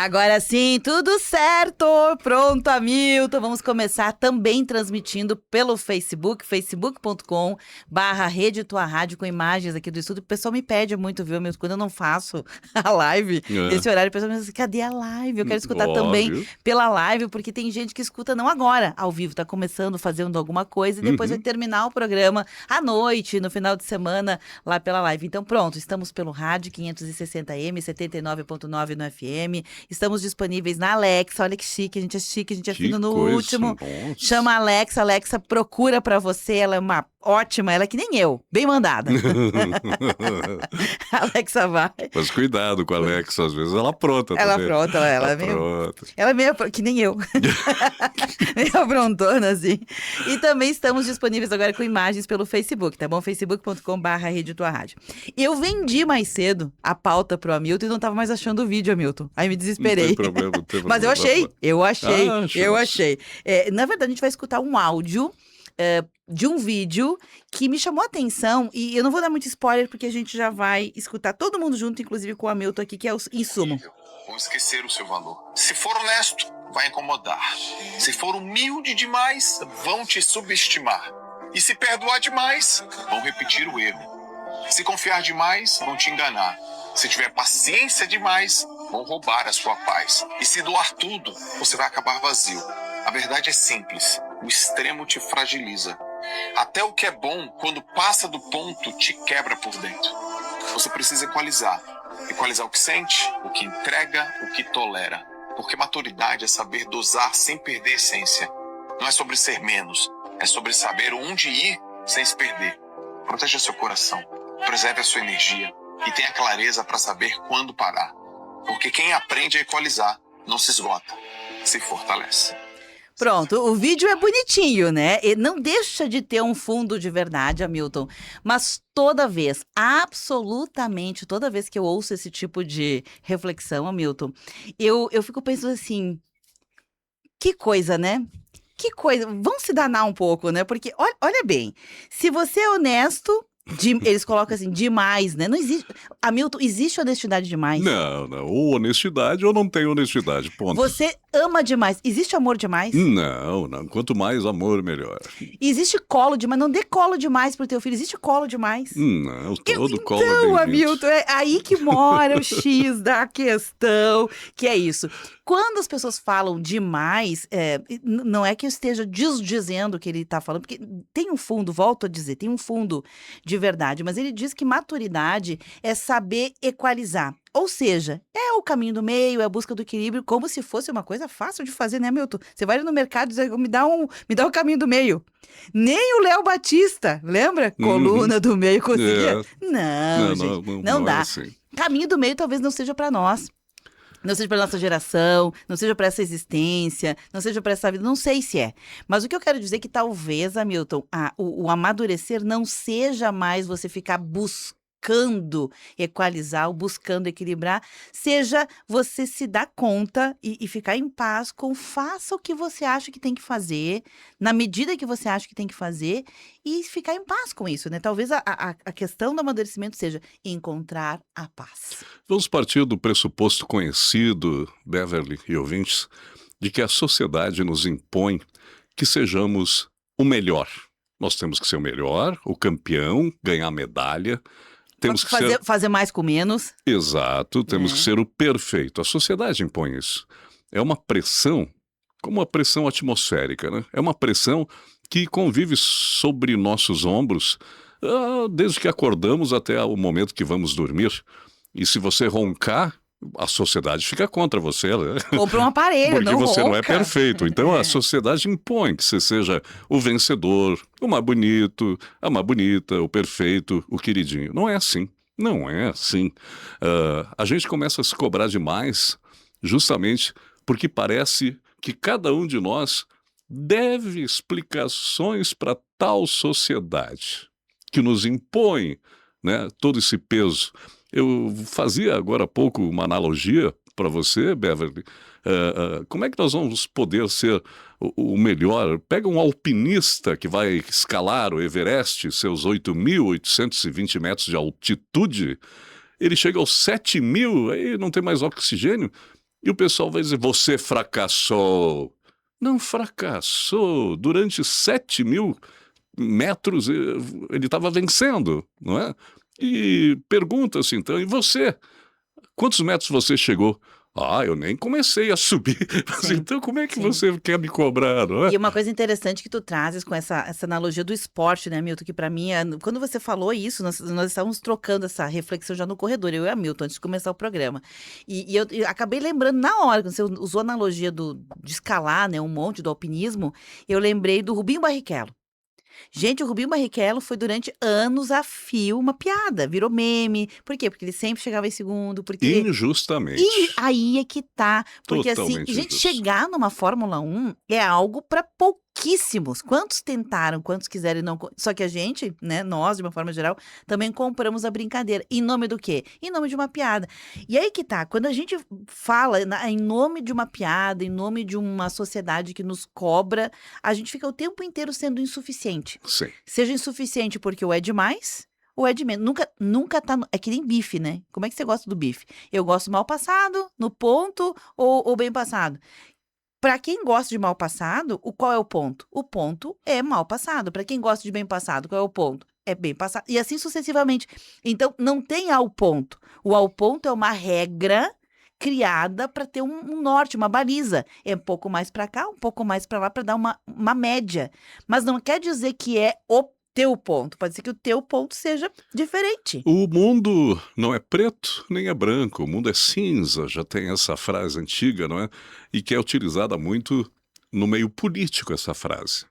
Agora sim, tudo certo! Pronto, Hamilton. Vamos começar também transmitindo pelo Facebook, facebook.com/Rede Tua Rádio, com imagens aqui do estúdio. O pessoal me pede muito, viu, Hamilton? Quando eu não faço a live, nesse horário, o pessoal me diz assim, cadê a live? Eu quero escutar também pela live, porque tem gente que escuta não agora, ao vivo, tá começando, fazendo alguma coisa, e depois vai terminar o programa à noite, no final de semana, lá pela live. Então, pronto, estamos pelo rádio 560M, 79.9 no FM. Estamos disponíveis na Alexa. Olha que chique, a gente é chique, a gente é fino no último. Nossa. Chama a Alexa, Alexa procura pra você, ela é uma ótima, ela é que nem eu, bem mandada. Alexa vai. Mas cuidado com a Alexa, às vezes ela apronta Ela também. apronta, ela é meio... apronta. Ela é meio que nem eu. Meio aprontona, assim. E também estamos disponíveis agora com imagens pelo Facebook, tá bom? facebook.com/Rede Tua Rádio. Eu vendi mais cedo a pauta pro Hamilton e não tava mais achando o vídeo, Hamilton. Aí me desesperei. Não tem problema, não tem problema. Mas eu achei. Achas. Na verdade, a gente vai escutar um áudio de um vídeo que me chamou a atenção, e eu não vou dar muito spoiler, porque a gente já vai escutar todo mundo junto, inclusive com o Hamilton aqui, que é o insumo. Vão esquecer o seu valor. Se for honesto, vai incomodar. Se for humilde demais, vão te subestimar. E se perdoar demais, vão repetir o erro. Se confiar demais, vão te enganar. Se tiver paciência demais, vão roubar a sua paz. E se doar tudo, você vai acabar vazio. A verdade é simples. O extremo te fragiliza. Até o que é bom, quando passa do ponto, te quebra por dentro. Você precisa equalizar. Equalizar o que sente, o que entrega, o que tolera. Porque maturidade é saber dosar sem perder a essência. Não é sobre ser menos, é sobre saber onde ir sem se perder. Proteja seu coração, preserve a sua energia e tenha clareza para saber quando parar. Porque quem aprende a equalizar não se esgota, se fortalece. Pronto, o vídeo é bonitinho, né? E não deixa de ter um fundo de verdade, Hamilton. Mas toda vez, absolutamente toda vez que eu ouço esse tipo de reflexão, Hamilton, eu fico pensando assim, que coisa, né? Que coisa, vamos se danar um pouco, né? Porque, olha bem, se você é honesto, eles colocam assim, demais, né? Não existe, Hamilton, existe honestidade demais? Não. Ou honestidade ou não tem honestidade, ponto. Você ama demais, existe amor demais? Não. Quanto mais amor, melhor. Existe colo demais, não dê colo demais pro teu filho, existe colo demais? Não, todo colo é Então, bem-vindo. Hamilton, é aí que mora o X da questão, que é isso. Quando as pessoas falam demais, não é que eu esteja desdizendo o que ele está falando, porque tem um fundo, volto a dizer, tem um fundo de verdade, mas ele diz que maturidade é saber equalizar. Ou seja, é o caminho do meio, é a busca do equilíbrio, como se fosse uma coisa fácil de fazer, né, Milton? Você vai no mercado e diz, me dá o caminho do meio. Nem o Léo Batista, lembra? Coluna do meio conseguia. Não, gente, não dá. É assim. Caminho do meio talvez não seja para nós. Não seja para nossa geração, não seja para essa existência, não seja para essa vida, não sei se é. Mas o que eu quero dizer é que talvez, Hamilton, o amadurecer não seja mais você ficar buscando equalizar ou buscando equilibrar, seja você se dar conta e ficar em paz com faça o que você acha que tem que fazer, na medida que você acha que tem que fazer, e ficar em paz com isso, né? Talvez a questão do amadurecimento seja encontrar a paz. Vamos partir do pressuposto conhecido, Beverly e ouvintes, de que a sociedade nos impõe que sejamos o melhor. Nós temos que ser o melhor, o campeão, ganhar medalha. Temos que fazer mais com menos. Exato, temos que ser o perfeito. A sociedade impõe isso. É uma pressão, como uma pressão atmosférica, né? É uma pressão que convive sobre nossos ombros desde que acordamos até o momento que vamos dormir. E se você roncar, a sociedade fica contra você, né? Compra um aparelho, porque não você ronca. não é perfeito. Então a sociedade impõe que você seja o vencedor, o mais bonito, a mais bonita, o perfeito, o queridinho. Não é assim. Não é assim. A gente começa a se cobrar demais justamente porque parece que cada um de nós deve explicações para tal sociedade que nos impõe, né, todo esse peso. Eu fazia agora há pouco uma analogia para você, Beverly. Como é que nós vamos poder ser o melhor? Pega um alpinista que vai escalar o Everest, seus 8.820 metros de altitude, ele chega aos 7.000, aí não tem mais oxigênio. E o pessoal vai dizer, você fracassou. Não fracassou. Durante 7.000 metros ele estava vencendo, não é? E pergunta-se então, e você? Quantos metros você chegou? Ah, eu nem comecei a subir. Mas Sim, então como é que sim. você quer me cobrar, não é? E uma coisa interessante que tu trazes com essa analogia do esporte, né, Milton? Que pra mim, quando você falou isso, nós estávamos trocando essa reflexão já no corredor, eu e a Milton, antes de começar o programa. E eu acabei lembrando na hora, quando você usou a analogia de escalar, né, um monte do alpinismo, eu lembrei do Rubinho Barrichello. Gente, o Rubinho Barrichello foi durante anos a fio uma piada, virou meme. Por quê? Porque ele sempre chegava em segundo, porque Injustamente. e aí é que tá, porque assim, Totalmente gente, injusto. chegar numa Fórmula 1 é algo para pouquíssimos. Quantos tentaram, quantos quiserem não. Só que a gente, né, nós, de uma forma geral, também compramos a brincadeira. Em nome do quê? Em nome de uma piada. E aí que tá, quando a gente fala em nome de uma piada, em nome de uma sociedade que nos cobra, a gente fica o tempo inteiro sendo insuficiente. Sim. Seja insuficiente porque o é demais ou é de menos. Nunca tá. É que nem bife, né? Como é que você gosta do bife? Eu gosto mal passado, no ponto ou bem passado? Para quem gosta de mal passado, qual é o ponto? O ponto é mal passado. Para quem gosta de bem passado, qual é o ponto? É bem passado. E assim sucessivamente. Então, não tem ao ponto. O ao ponto é uma regra criada para ter um norte, uma baliza. É um pouco mais para cá, um pouco mais para lá, para dar uma média. Mas não quer dizer que é o teu ponto. Pode ser que o teu ponto seja diferente. O mundo não é preto nem é branco, o mundo é cinza, já tem essa frase antiga, não é? E que é utilizada muito no meio político, essa frase.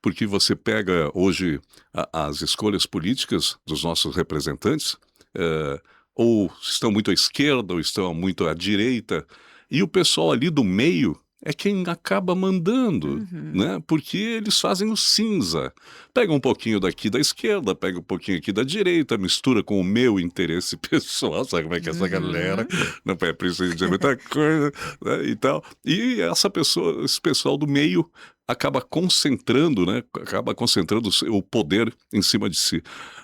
Porque você pega hoje as escolhas políticas dos nossos representantes, ou estão muito à esquerda, ou estão muito à direita, e o pessoal ali do meio é quem acaba mandando, Uhum. né? Porque eles fazem o cinza. Pega um pouquinho daqui da esquerda, pega um pouquinho aqui da direita, mistura com o meu interesse pessoal, sabe como é que é essa galera? Não é preciso dizer muita coisa, né? E tal. E esse pessoal do meio acaba concentrando, né? Acaba concentrando o poder em cima de si.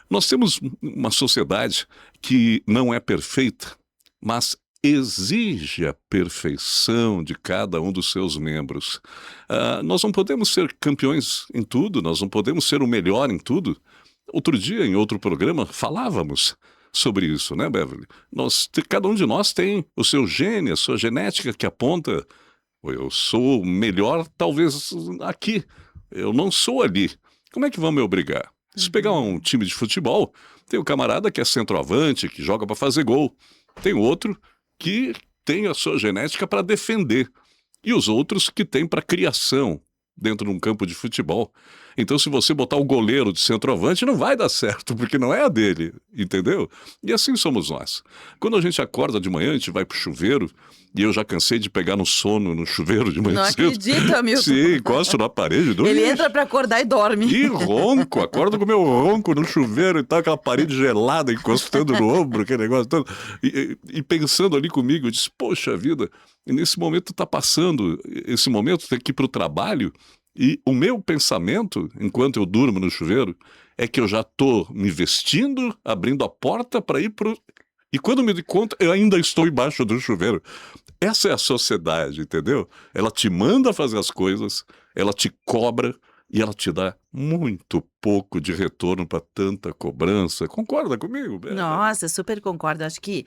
Nós temos uma sociedade que não é perfeita, mas exige a perfeição de cada um dos seus membros. Nós não podemos ser campeões em tudo, nós não podemos ser o melhor em tudo. Outro dia, em outro programa, falávamos sobre isso, né, Beverly? Cada um de nós tem o seu gene, a sua genética que aponta, eu sou o melhor talvez aqui, eu não sou ali. Como é que vão me obrigar? Se pegar um time de futebol, tem o camarada que é centroavante, que joga para fazer gol. Tem outro que tem a sua genética para defender. E os outros que tem para criação dentro de um campo de futebol. Então, se você botar o goleiro de centroavante, não vai dar certo, porque não é a dele, entendeu? E assim somos nós. Quando a gente acorda de manhã, a gente vai pro chuveiro, e eu já cansei de pegar no sono no chuveiro de manhã Não cedo. acredita, Milton. Sim, encosto na parede e durmo. Ele entra para acordar e dorme. E ronco, acordo com o meu ronco no chuveiro e tal, aquela parede gelada encostando no ombro, aquele negócio todo. E pensando ali comigo, eu disse, poxa vida, e nesse momento tá passando, esse momento tem que ir pro trabalho, e o meu pensamento, enquanto eu durmo no chuveiro, é que eu já tô me vestindo, abrindo a porta para ir pro... E quando me dou conta, eu ainda estou embaixo do chuveiro. Essa é a sociedade, entendeu? Ela te manda fazer as coisas, ela te cobra e ela te dá muito pouco de retorno para tanta cobrança. Concorda comigo? Nossa, super concordo. Acho que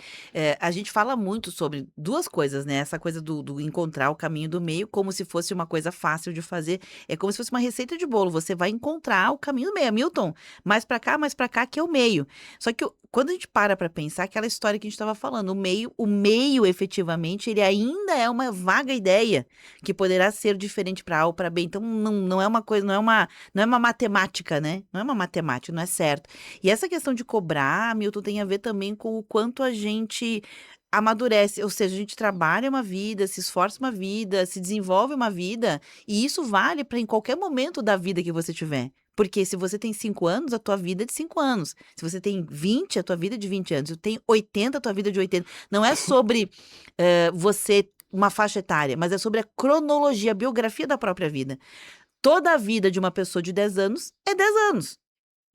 a gente fala muito sobre duas coisas, né? Essa coisa do encontrar o caminho do meio, como se fosse uma coisa fácil de fazer. É como se fosse uma receita de bolo. Você vai encontrar o caminho do meio. Milton, mais pra cá, que é o meio. Só que quando a gente para pensar, aquela história que a gente estava falando, o meio efetivamente, ele ainda é uma vaga ideia que poderá ser diferente para A ou para B. Então, não é uma coisa, não é uma matemática, né? Não é uma matemática, não é certo. E essa questão de cobrar, Milton, tem a ver também com o quanto a gente amadurece, ou seja, a gente trabalha uma vida, se esforça uma vida, se desenvolve uma vida, e isso vale para em qualquer momento da vida que você tiver. Porque se você tem 5 anos, a tua vida é de 5 anos. Se você tem 20, a tua vida é de 20 anos. Se você tem 80, a tua vida é de 80. Não é sobre você, uma faixa etária, mas é sobre a cronologia, a biografia da própria vida. Toda a vida de uma pessoa de 10 anos é 10 anos.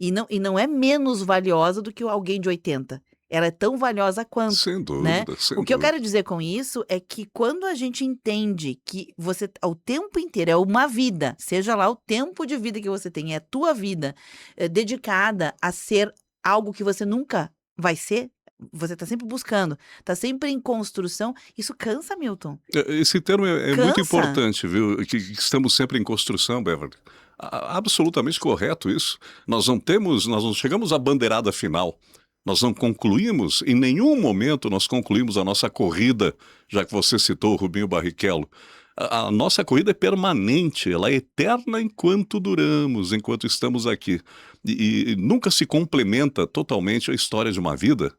E não é menos valiosa do que alguém de 80. ela é tão valiosa quanto. Sem Né? dúvida, sem O que eu dúvida. quero dizer com isso é que quando a gente entende que você, o tempo inteiro é uma vida, seja lá o tempo de vida que você tem, é a tua vida dedicada a ser algo que você nunca vai ser, você está sempre buscando, está sempre em construção, isso cansa, Milton. Esse termo é muito Cansa. importante, viu? Que estamos sempre em construção, Beverly. Absolutamente correto isso. Nós não chegamos à bandeirada final. Nós não concluímos, em nenhum momento nós concluímos a nossa corrida, já que você citou o Rubinho Barrichello. A nossa corrida é permanente, ela é eterna enquanto duramos, enquanto estamos aqui. E nunca se complementa totalmente a história de uma vida.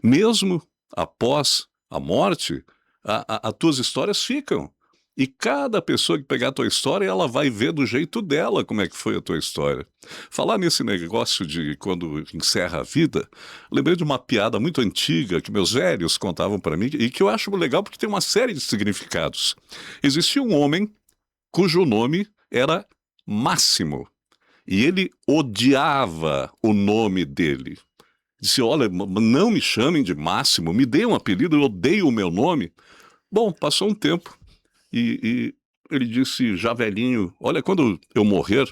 Mesmo após a morte, as tuas histórias ficam. E cada pessoa que pegar a tua história, ela vai ver do jeito dela como é que foi a tua história. Falar nesse negócio de quando encerra a vida, lembrei de uma piada muito antiga que meus velhos contavam para mim e que eu acho legal porque tem uma série de significados. Existia um homem cujo nome era Máximo e ele odiava o nome dele. Disse, olha, não me chamem de Máximo, me deem um apelido, eu odeio o meu nome. Bom, passou um tempo. E ele disse, já velhinho, olha, quando eu morrer,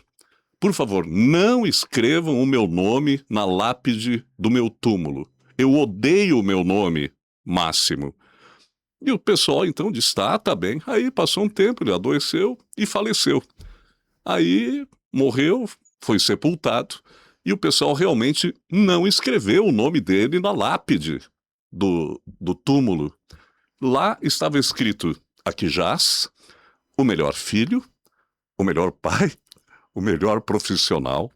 por favor, não escrevam o meu nome na lápide do meu túmulo. Eu odeio o meu nome, Máximo. E o pessoal então disse, tá bem. Aí passou um tempo, ele adoeceu e faleceu. Aí morreu, foi sepultado, e o pessoal realmente não escreveu o nome dele na lápide do túmulo. Lá estava escrito, aqui jaz o melhor filho, o melhor pai, o melhor profissional,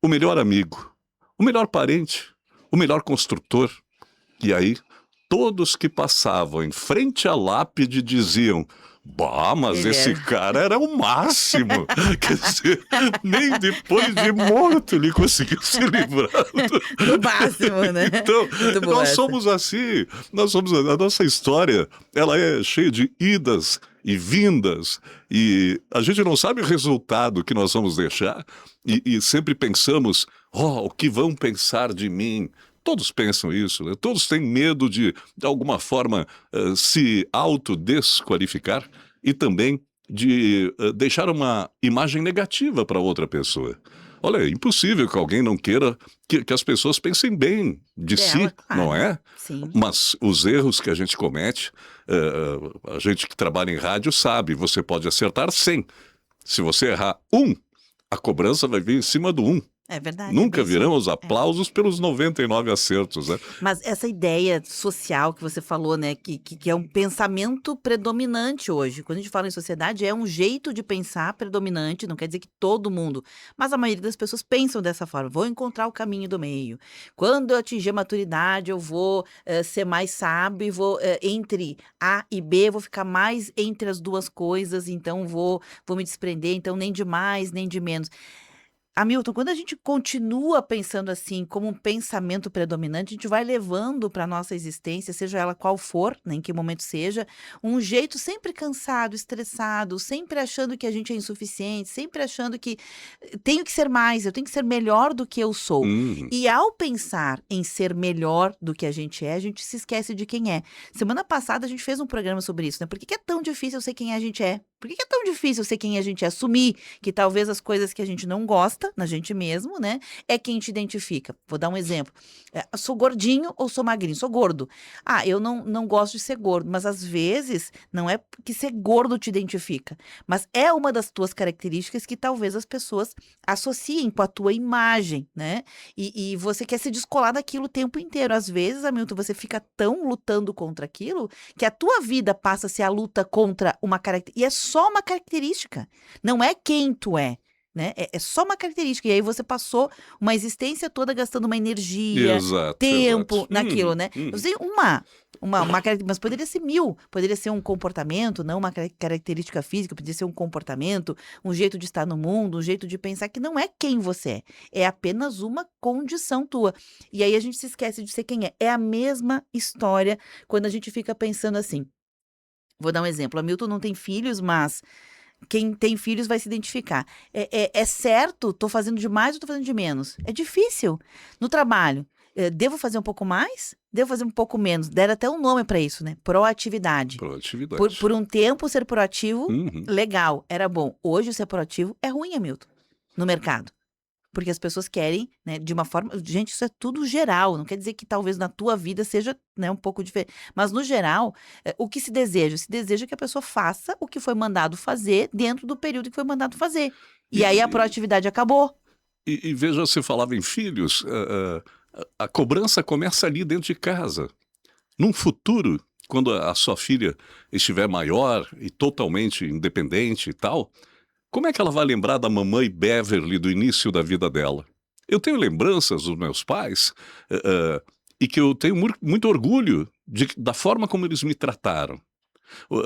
o melhor amigo, o melhor parente, o melhor construtor. E aí, todos que passavam em frente à lápide diziam, bah, mas esse cara era o máximo. Quer dizer, nem depois de morto ele conseguiu se livrar do máximo, né? Então, nós somos assim, a nossa história, ela é cheia de idas e vindas, e a gente não sabe o resultado que nós vamos deixar, e sempre pensamos, o que vão pensar de mim? Todos pensam isso, né? Todos têm medo de alguma forma, se autodesqualificar e também de deixar uma imagem negativa para outra pessoa. Olha, é impossível que alguém não queira que as pessoas pensem bem de si, claro. não é? Sim. Mas os erros que a gente comete, a gente que trabalha em rádio sabe, você pode acertar 100. Se você errar 1, a cobrança vai vir em cima do 1. É verdade. Nunca virão os aplausos pelos 99 acertos, né? Mas essa ideia social que você falou, né, que é um pensamento predominante hoje. Quando a gente fala em sociedade, é um jeito de pensar predominante, não quer dizer que todo mundo, mas a maioria das pessoas pensam dessa forma. Vou encontrar o caminho do meio. Quando eu atingir a maturidade, eu vou ser mais sábio, vou entre A e B, vou ficar mais entre as duas coisas, então vou me desprender, então nem de mais, nem de menos. Hamilton, quando a gente continua pensando assim, como um pensamento predominante, a gente vai levando para a nossa existência, seja ela qual for, né, em que momento seja, um jeito sempre cansado, estressado, sempre achando que a gente é insuficiente, sempre achando que tenho que ser mais, eu tenho que ser melhor do que eu sou. E ao pensar em ser melhor do que a gente se esquece de quem é. Semana passada a gente fez um programa sobre isso, né? Por que é tão difícil eu ser quem a gente é? Por que é tão difícil ser quem a gente é? Assumir que talvez as coisas que a gente não gosta na gente mesmo, né? É quem te identifica. Vou dar um exemplo. Sou gordinho ou sou magrinho? Sou gordo. Eu não gosto de ser gordo, mas às vezes não é que ser gordo te identifica, mas é uma das tuas características que talvez as pessoas associem com a tua imagem, né? E você quer se descolar daquilo o tempo inteiro. Às vezes, Hamilton, você fica tão lutando contra aquilo que a tua vida passa a ser a luta contra uma característica. E é só uma característica, não é quem tu é, né? É só uma característica. E aí você passou uma existência toda gastando uma energia, tempo naquilo, né? Eu sei uma característica, mas poderia ser 1000, poderia ser um comportamento, não uma característica física, poderia ser um comportamento, um jeito de estar no mundo, um jeito de pensar que não é quem você é apenas uma condição tua. E aí a gente se esquece de ser quem é. É a mesma história quando a gente fica pensando assim. Vou dar um exemplo. A Hamilton não tem filhos, mas quem tem filhos vai se identificar. É certo? Tô fazendo de mais ou tô fazendo de menos? É difícil. No trabalho, devo fazer um pouco mais? devo fazer um pouco menos. Deram até um nome para isso, né? Proatividade. Proatividade. Por um tempo, ser proativo, Uhum. legal, era bom. Hoje, ser proativo é ruim, Hamilton, no mercado. Porque as pessoas querem, né, de uma forma... Gente, isso é tudo geral. Não quer dizer que talvez na tua vida seja, né, um pouco diferente. Mas, no geral, o que se deseja? Se deseja que a pessoa faça o que foi mandado fazer dentro do período que foi mandado fazer. E aí a proatividade acabou. E veja, você falava em filhos, a cobrança começa ali dentro de casa. Num futuro, quando a sua filha estiver maior e totalmente independente e tal, como é que ela vai lembrar da mamãe Beverly do início da vida dela? Eu tenho lembranças dos meus pais e que eu tenho muito orgulho da forma como eles me trataram.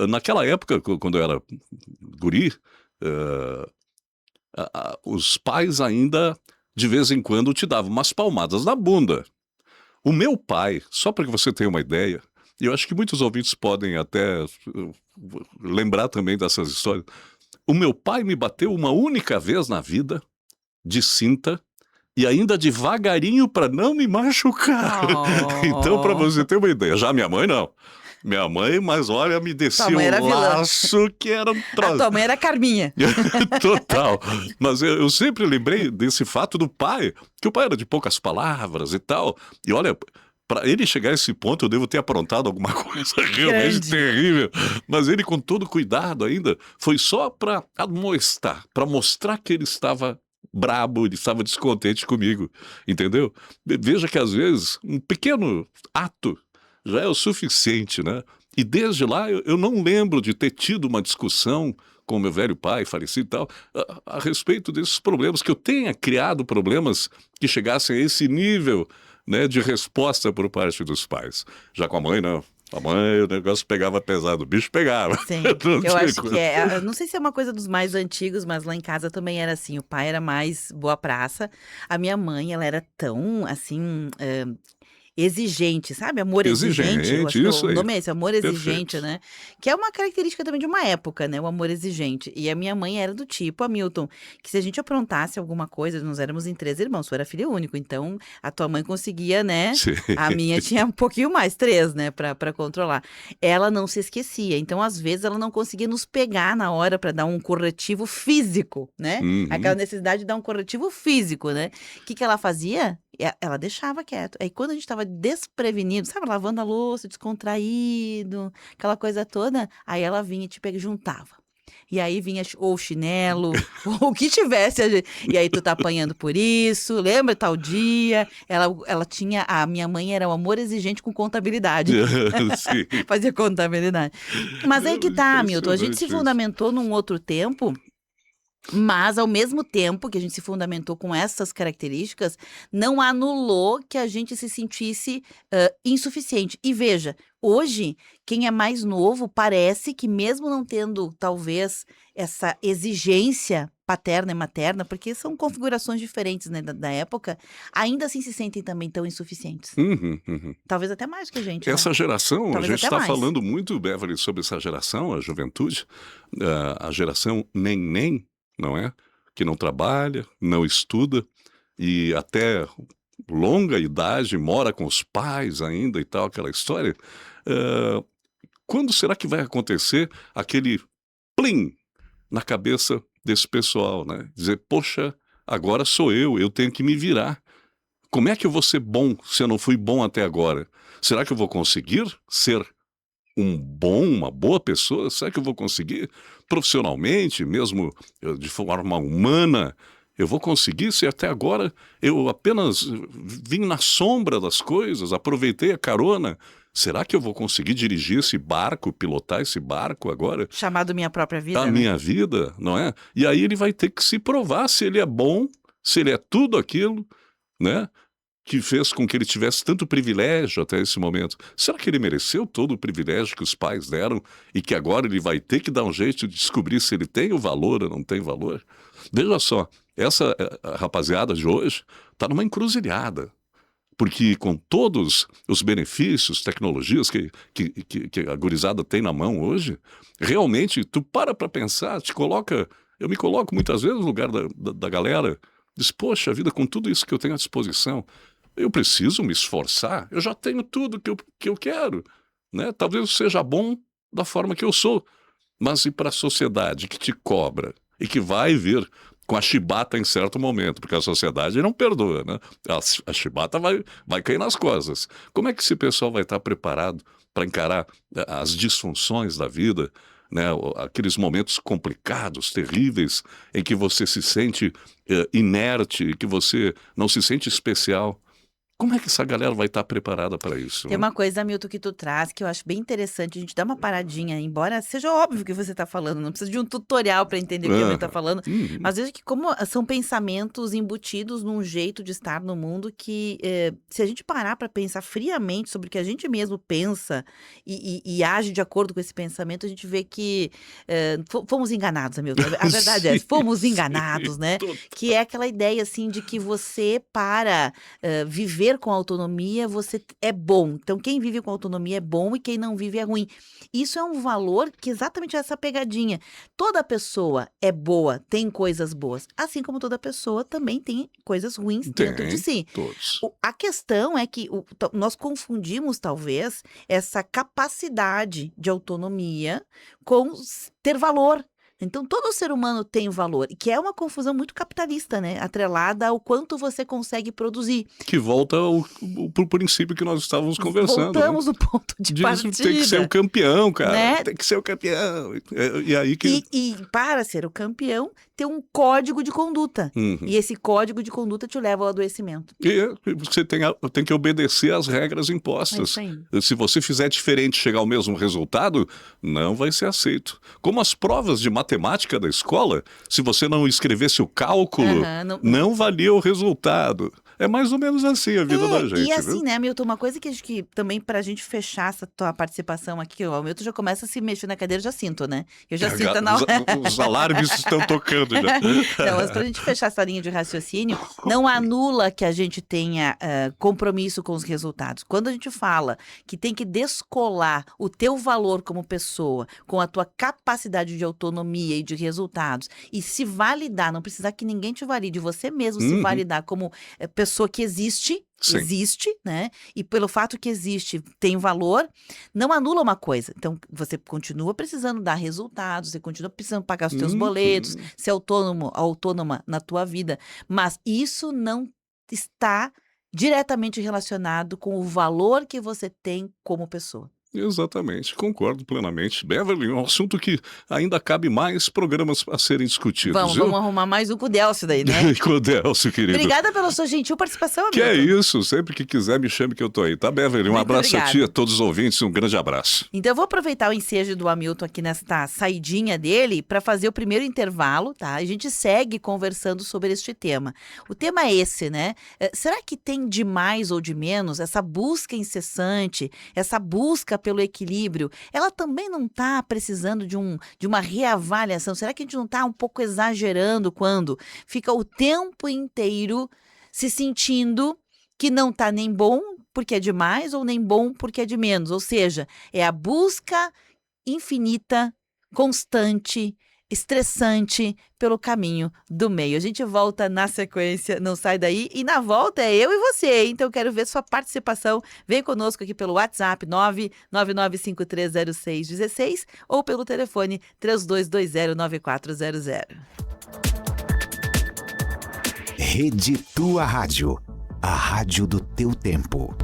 Naquela época, quando eu era guri, os pais ainda, de vez em quando, te davam umas palmadas na bunda. O meu pai, só para que você tenha uma ideia, e eu acho que muitos ouvintes podem até lembrar também dessas histórias, o meu pai me bateu uma única vez na vida, de cinta, e ainda devagarinho para não me machucar. Então, para você ter uma ideia, já minha mãe não. Minha mãe, mas olha, me descia um laço que era um troço. A tua mãe era Carminha. Total. Mas eu sempre lembrei desse fato do pai, que o pai era de poucas palavras e tal. E olha, para ele chegar a esse ponto, eu devo ter aprontado alguma coisa realmente terrível. Mas ele, com todo cuidado ainda, foi só para admoestar, para mostrar que ele estava brabo, ele estava descontente comigo, entendeu? Veja que às vezes um pequeno ato já é o suficiente, né? E desde lá eu não lembro de ter tido uma discussão com meu velho pai falecido e tal, a respeito desses problemas, que eu tenha criado problemas que chegassem a esse nível, né, de resposta por parte dos pais. Já com a mãe, não. A mãe, o negócio pegava pesado, o bicho pegava. Sim, eu acho que não sei se é uma coisa dos mais antigos, mas lá em casa também era assim, o pai era mais boa praça, a minha mãe, ela era tão, assim... exigente, sabe? Amor exigente. Eu acho que isso o nome é esse, amor exigente, Perfeito. né? Que é uma característica também de uma época, né? O amor exigente. E a minha mãe era do tipo, Hamilton, que se a gente aprontasse alguma coisa, nós éramos em 3 irmãos, tu era filho único, então a tua mãe conseguia, né? Sim. A minha tinha um pouquinho mais, 3, né? Pra controlar. Ela não se esquecia, então às vezes ela não conseguia nos pegar na hora pra dar um corretivo físico, né? Uhum. Aquela necessidade de dar um corretivo físico, né? O que ela fazia? Ela deixava quieto. Aí quando a gente tava desprevenido, sabe, lavando a louça, descontraído, aquela coisa toda, aí ela vinha e te juntava. E aí vinha ou chinelo, ou o que tivesse. E aí tu tá apanhando por isso, lembra tal dia? Ela tinha, a minha mãe era um amor exigente com contabilidade. Sim. Fazia contabilidade. Mas aí que tá, Hamilton, a gente se Impressionante fundamentou num outro tempo. Mas, ao mesmo tempo que a gente se fundamentou com essas características, não anulou que a gente se sentisse insuficiente. E veja, hoje, quem é mais novo parece que mesmo não tendo, talvez, essa exigência paterna e materna, porque são configurações diferentes, né, da época, ainda assim se sentem também tão insuficientes. Uhum. Talvez até mais que a gente, né? Essa geração, Talvez a gente até está mais. falando muito, Beverly, sobre essa geração, a juventude, a geração nem, não é? Que não trabalha, não estuda e até longa idade mora com os pais ainda e tal, aquela história. Quando será que vai acontecer aquele plim na cabeça desse pessoal, né? Dizer, poxa, agora sou eu tenho que me virar. Como é que eu vou ser bom se eu não fui bom até agora? Será que eu vou conseguir ser uma boa pessoa? Será que eu vou conseguir profissionalmente, mesmo de forma humana? Eu vou conseguir se até agora eu apenas vim na sombra das coisas, aproveitei a carona? Será que eu vou conseguir dirigir esse barco, pilotar esse barco agora? Chamado Minha Própria Vida, Da né? minha vida, não é? E aí ele vai ter que se provar se ele é bom, se ele é tudo aquilo, né? Que fez com que ele tivesse tanto privilégio até esse momento. Será que ele mereceu todo o privilégio que os pais deram e que agora ele vai ter que dar um jeito de descobrir se ele tem o valor ou não tem valor? Veja só, essa rapaziada de hoje está numa encruzilhada. Porque com todos os benefícios, tecnologias que a gurizada tem na mão hoje, realmente tu para pensar, eu me coloco muitas vezes no lugar da galera, diz, poxa vida, com tudo isso que eu tenho à disposição, Eu preciso me esforçar? Eu já tenho tudo que eu quero, né? Talvez eu seja bom da forma que eu sou, mas e para a sociedade que te cobra e que vai vir com a chibata em certo momento, porque a sociedade não perdoa, né? A chibata vai cair nas costas. Como é que esse pessoal vai estar preparado para encarar as disfunções da vida, né? Aqueles momentos complicados, terríveis, em que você se sente inerte, que você não se sente especial? Como é que essa galera vai estar preparada para isso? Tem Né? uma coisa, Milton, que tu traz que eu acho bem interessante a gente dar uma paradinha, embora seja óbvio o que você tá falando, não precisa de um tutorial para entender o que a gente tá falando, mas veja que como são pensamentos embutidos num jeito de estar no mundo que se a gente parar para pensar friamente sobre o que a gente mesmo pensa e age de acordo com esse pensamento, a gente vê que fomos enganados, Milton. A verdade é essa, fomos enganados, né? Que é aquela ideia assim de que você para viver com autonomia, você é bom. Então, quem vive com autonomia é bom e quem não vive é ruim. Isso é um valor que exatamente é essa pegadinha. Toda pessoa é boa, tem coisas boas, assim como toda pessoa também tem coisas ruins dentro de si. Todos. A questão é que nós confundimos, talvez, essa capacidade de autonomia com ter valor. Então, todo ser humano tem valor, que é uma confusão muito capitalista, né? Atrelada ao quanto você consegue produzir. Que volta pro princípio que nós estávamos conversando. Voltamos no ponto de partida. Tem que ser o campeão, cara. Né? Tem que ser o campeão. E aí que... E para ser o campeão, tem um código de conduta. E esse código de conduta te leva ao adoecimento. E você tem que obedecer às regras impostas. É isso aí. Se você fizer diferente e chegar ao mesmo resultado, não vai ser aceito. Como as provas de matemática da escola, se você não escrevesse o cálculo, não valia o resultado. É mais ou menos assim a vida da gente. E assim, viu? né, Milton, uma coisa que também pra gente fechar essa tua participação aqui, ó, o Milton já começa a se mexer na cadeira, já sinto, né? Eu já sinto na hora. Os alarmes estão tocando já. Não, mas pra gente fechar essa linha de raciocínio, não anula que a gente tenha compromisso com os resultados. Quando a gente fala que tem que descolar o teu valor como pessoa com a tua capacidade de autonomia e de resultados e se validar, não precisar que ninguém te valide, você mesmo se validar como pessoa que existe, né? E pelo fato que existe, tem valor, não anula uma coisa. Então, você continua precisando dar resultados, você continua precisando pagar os teus boletos, ser autônoma na tua vida, mas isso não está diretamente relacionado com o valor que você tem como pessoa. Exatamente, concordo plenamente. Beverly, um assunto que ainda cabe mais programas a serem discutidos. Vamos arrumar mais um com o Delcio daí, né? Com o Delcio, querido. Obrigada pela sua gentil participação, amigo. Que é isso, sempre que quiser me chame que eu tô aí, tá, Beverly? Um abraço a ti, a todos os ouvintes, um grande abraço. Então eu vou aproveitar o ensejo do Hamilton aqui nesta saidinha dele para fazer o primeiro intervalo, tá? A gente segue conversando sobre este tema. O tema é esse, né? Será que tem de mais ou de menos essa busca incessante, essa busca pelo equilíbrio, ela também não está precisando de uma reavaliação? Será que a gente não está um pouco exagerando quando fica o tempo inteiro se sentindo que não está nem bom porque é de mais ou nem bom porque é de menos? Ou seja, é a busca infinita, constante, estressante pelo caminho do meio. A gente volta na sequência, não sai daí. E na volta é eu e você, então eu quero ver sua participação. Vem conosco aqui pelo WhatsApp 999530616 ou pelo telefone 32209400. Rede Tua Rádio, a rádio do teu tempo.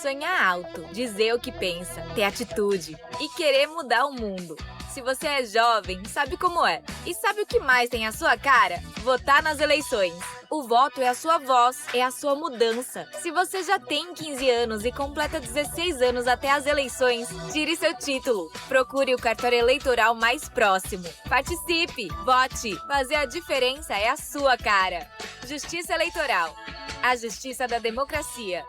Sonhar alto, dizer o que pensa, ter atitude e querer mudar o mundo. Se você é jovem, sabe como é. E sabe o que mais tem a sua cara? Votar nas eleições. O voto é a sua voz, é a sua mudança. Se você já tem 15 anos e completa 16 anos até as eleições, tire seu título. Procure o cartório eleitoral mais próximo. Participe, vote. Fazer a diferença é a sua cara. Justiça Eleitoral. A justiça da democracia.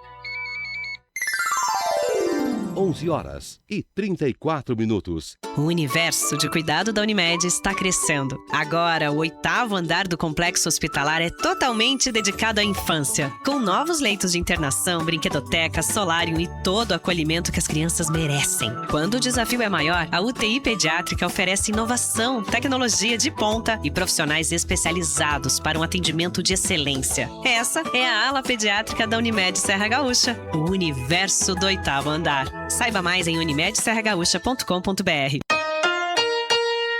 11h34. O universo de cuidado da Unimed está crescendo. Agora, o 8º andar do complexo hospitalar é totalmente dedicado à infância, com novos leitos de internação, brinquedoteca, solário e todo o acolhimento que as crianças merecem. Quando o desafio é maior, a UTI pediátrica oferece inovação, tecnologia de ponta e profissionais especializados para um atendimento de excelência. Essa é a ala pediátrica da Unimed Serra Gaúcha, o universo do 8º andar. Saiba mais em unimedserragaúcha.com.br.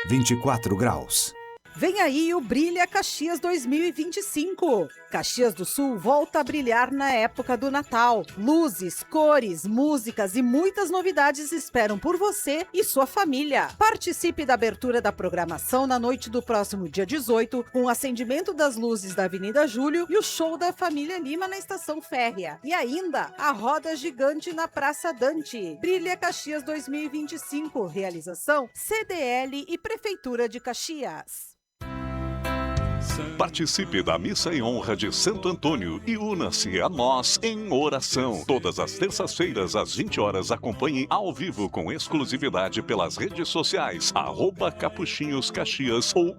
24 graus. Vem aí o Brilha Caxias 2025. Caxias do Sul volta a brilhar na época do Natal. Luzes, cores, músicas e muitas novidades esperam por você e sua família. Participe da abertura da programação na noite do próximo dia 18, com o acendimento das luzes da Avenida Júlio e o show da família Lima na Estação Férrea. E ainda, a roda gigante na Praça Dante. Brilha Caxias 2025. Realização CDL e Prefeitura de Caxias. Participe da missa em honra de Santo Antônio e una-se a nós em oração. Todas as terças-feiras, às 20 horas, acompanhe ao vivo com exclusividade pelas redes sociais, @Capuchinhos Caxias ou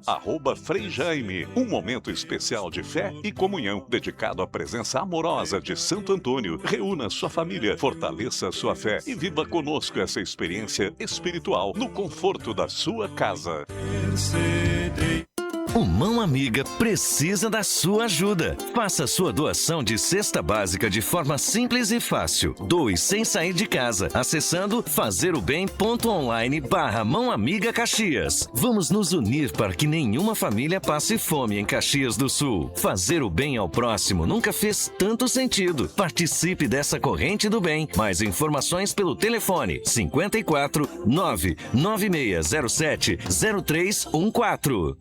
@Frei Jaime. Um momento especial de fé e comunhão, dedicado à presença amorosa de Santo Antônio. Reúna sua família, fortaleça sua fé e viva conosco essa experiência espiritual no conforto da sua casa. O Mão Amiga precisa da sua ajuda. Faça sua doação de cesta básica de forma simples e fácil. Doe sem sair de casa, acessando fazerobem.online/Mão Amiga Caxias. Vamos nos unir para que nenhuma família passe fome em Caxias do Sul. Fazer o bem ao próximo nunca fez tanto sentido. Participe dessa corrente do bem. Mais informações pelo telefone 54 99607 0314.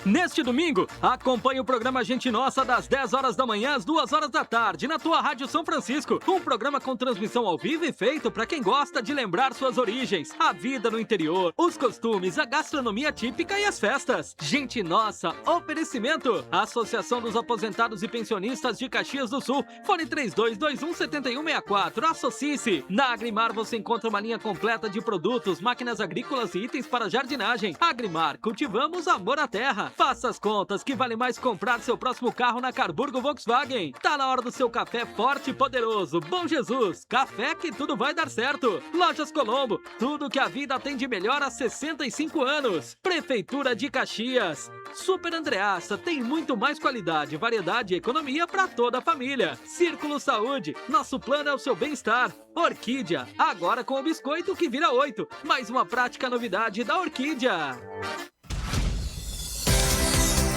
Neste domingo, acompanhe o programa Gente Nossa das 10 horas da manhã às 2 horas da tarde na tua Rádio São Francisco. Um programa com transmissão ao vivo e feito para quem gosta de lembrar suas origens, a vida no interior, os costumes, a gastronomia típica e as festas. Gente Nossa, oferecimento. Associação dos Aposentados e Pensionistas de Caxias do Sul. Fone 32217164. Associe-se. Na Agrimar você encontra uma linha completa de produtos, máquinas agrícolas e itens para jardinagem. Agrimar, cultivamos amor à terra. Faça as contas que vale mais comprar seu próximo carro na Carburgo Volkswagen. Tá na hora do seu café forte e poderoso. Bom Jesus, café que tudo vai dar certo. Lojas Colombo, tudo que a vida tem de melhor há 65 anos. Prefeitura de Caxias. Super Andreassa tem muito mais qualidade, variedade e economia para toda a família. Círculo Saúde, nosso plano é o seu bem-estar. Orquídea, agora com o biscoito que vira 8. Mais uma prática novidade da Orquídea.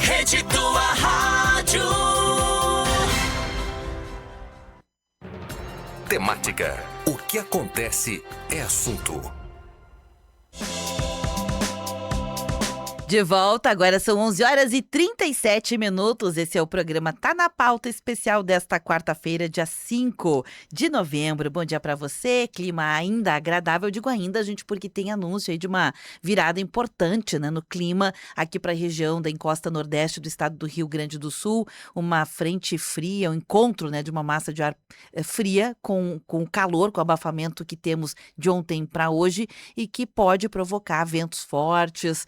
Rede Tua Rádio. Temática. O que acontece é assunto. De volta, agora são 11 horas e 37 minutos. Esse é o programa Tá na Pauta especial desta quarta-feira, dia 5 de novembro. Bom dia para você, clima ainda agradável. Eu digo ainda, gente, porque tem anúncio aí de uma virada importante, né, no clima aqui para a região da encosta nordeste do estado do Rio Grande do Sul. Uma frente fria, um encontro, né, de uma massa de ar fria com o calor, com o abafamento que temos de ontem para hoje e que pode provocar ventos fortes,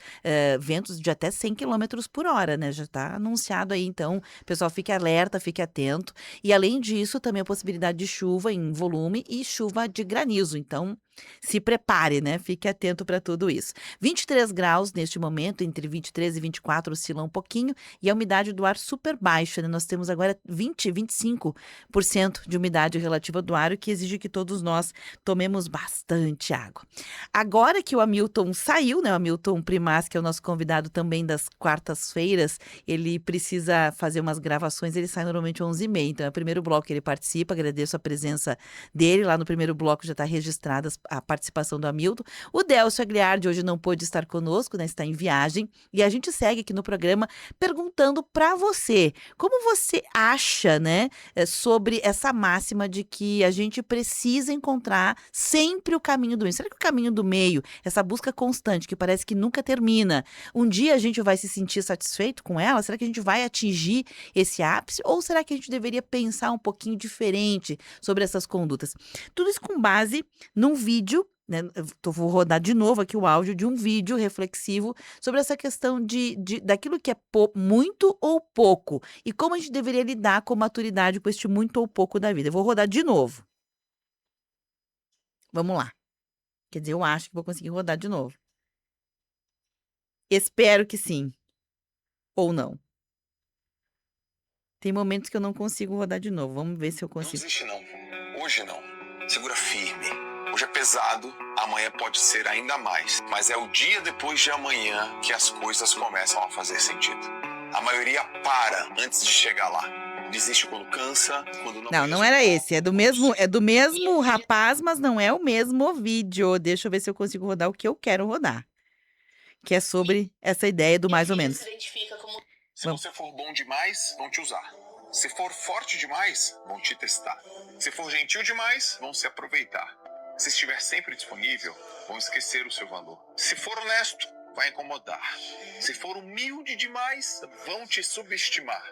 ventos de até 100 km por hora, né? Já está anunciado aí, então, pessoal, fique alerta, fique atento. E além disso, também a possibilidade de chuva em volume e chuva de granizo. Então, se prepare, né? Fique atento para tudo isso. 23 graus neste momento, entre 23 e 24 oscila um pouquinho, e a umidade do ar super baixa, né? Nós temos agora 25% de umidade relativa do ar, o que exige que todos nós tomemos bastante água. Agora que o Hamilton saiu, né? O Hamilton Primas, que é o nosso convidado também das quartas-feiras, ele precisa fazer umas gravações, ele sai normalmente às 11h30, então é o primeiro bloco que ele participa, agradeço a presença dele, lá no primeiro bloco já está registradas a participação do Hamilton. O Delcio Agliardi hoje não pôde estar conosco, né? Está em viagem. E a gente segue aqui no programa perguntando para você, como você acha, né, sobre essa máxima de que a gente precisa encontrar sempre o caminho do meio. Será que o caminho do meio, essa busca constante, que parece que nunca termina, um dia a gente vai se sentir satisfeito com ela? Será que a gente vai atingir esse ápice? Ou será que a gente deveria pensar um pouquinho diferente sobre essas condutas? Tudo isso com base num vídeo, né? Vou rodar de novo aqui o áudio de um vídeo reflexivo sobre essa questão daquilo que é muito ou pouco e como a gente deveria lidar com maturidade com este muito ou pouco da vida. Eu vou rodar de novo. Vamos lá. Quer dizer, eu acho que vou conseguir rodar de novo. Espero que sim. Ou não. Tem momentos que eu não consigo rodar de novo. Vamos ver se eu Não consigo. desiste não. Hoje não. Segura firme. Hoje é pesado, amanhã pode ser ainda mais. Mas é o dia depois de amanhã que as coisas começam a fazer sentido. A maioria para antes de chegar lá. Desiste quando cansa, quando não... Não era esse. É do mesmo rapaz, mas não é o mesmo vídeo. Deixa eu ver se eu consigo rodar o que eu quero rodar. Que é sobre essa ideia do mais ou menos. Se você for bom demais, vão te usar. Se for forte demais, vão te testar. Se for gentil demais, vão se aproveitar. Se estiver sempre disponível, vão esquecer o seu valor. Se for honesto, vai incomodar. Se for humilde demais, vão te subestimar.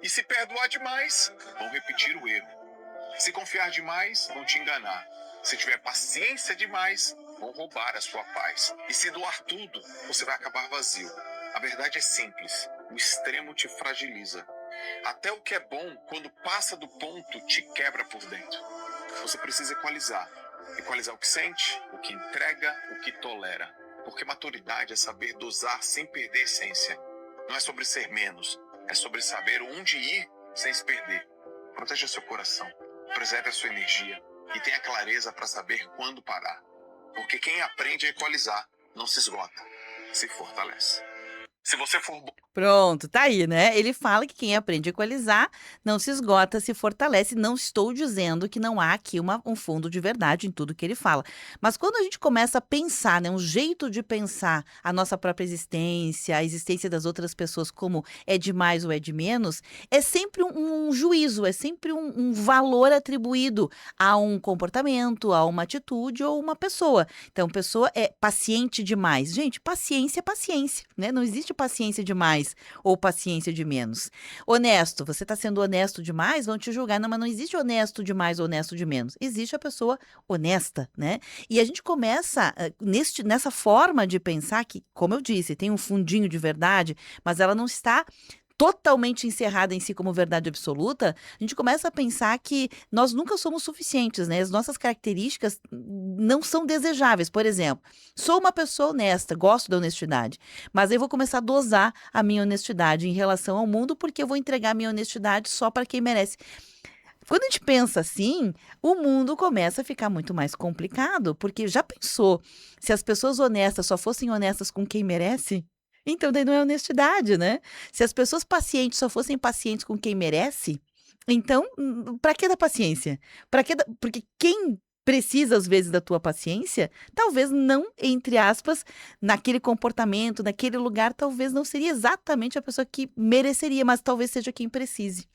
E se perdoar demais, vão repetir o erro. Se confiar demais, vão te enganar. Se tiver paciência demais, vão roubar a sua paz. E se doar tudo, você vai acabar vazio. A verdade é simples. O extremo te fragiliza. Até o que é bom, quando passa do ponto, te quebra por dentro. Você precisa equalizar. Equalizar o que sente, o que entrega, o que tolera. Porque maturidade é saber dosar sem perder a essência. Não é sobre ser menos, é sobre saber onde ir sem se perder. Proteja seu coração, preserve a sua energia e tenha clareza para saber quando parar. Porque quem aprende a equalizar não se esgota, se fortalece. Se você for bom... Pronto, tá aí, né? Ele fala que quem aprende a equalizar não se esgota, se fortalece. Não estou dizendo que não há aqui um fundo de verdade em tudo que ele fala. Mas quando a gente começa a pensar, né, um jeito de pensar a nossa própria existência, a existência das outras pessoas como é de mais ou é de menos, é sempre um juízo, é sempre um valor atribuído a um comportamento, a uma atitude ou uma pessoa. Então, pessoa é paciente demais. Gente, paciência é paciência, né? Não existe paciência demais ou paciência de menos. Honesto, você está sendo honesto demais, vão te julgar. Não, mas não existe honesto demais ou honesto de menos. Existe a pessoa honesta, né? E a gente começa nessa forma de pensar que, como eu disse, tem um fundinho de verdade, mas ela não está totalmente encerrada em si como verdade absoluta. A gente começa a pensar que nós nunca somos suficientes, né? As nossas características não são desejáveis. Por exemplo, sou uma pessoa honesta, gosto da honestidade, mas eu vou começar a dosar a minha honestidade em relação ao mundo porque eu vou entregar a minha honestidade só para quem merece. Quando a gente pensa assim, o mundo começa a ficar muito mais complicado, porque já pensou, se as pessoas honestas só fossem honestas com quem merece? Então, daí não é honestidade, né? Se as pessoas pacientes só fossem pacientes com quem merece, então, para que da paciência? Porque quem precisa, às vezes, da tua paciência, talvez não, entre aspas, naquele comportamento, naquele lugar, talvez não seria exatamente a pessoa que mereceria, mas talvez seja quem precise.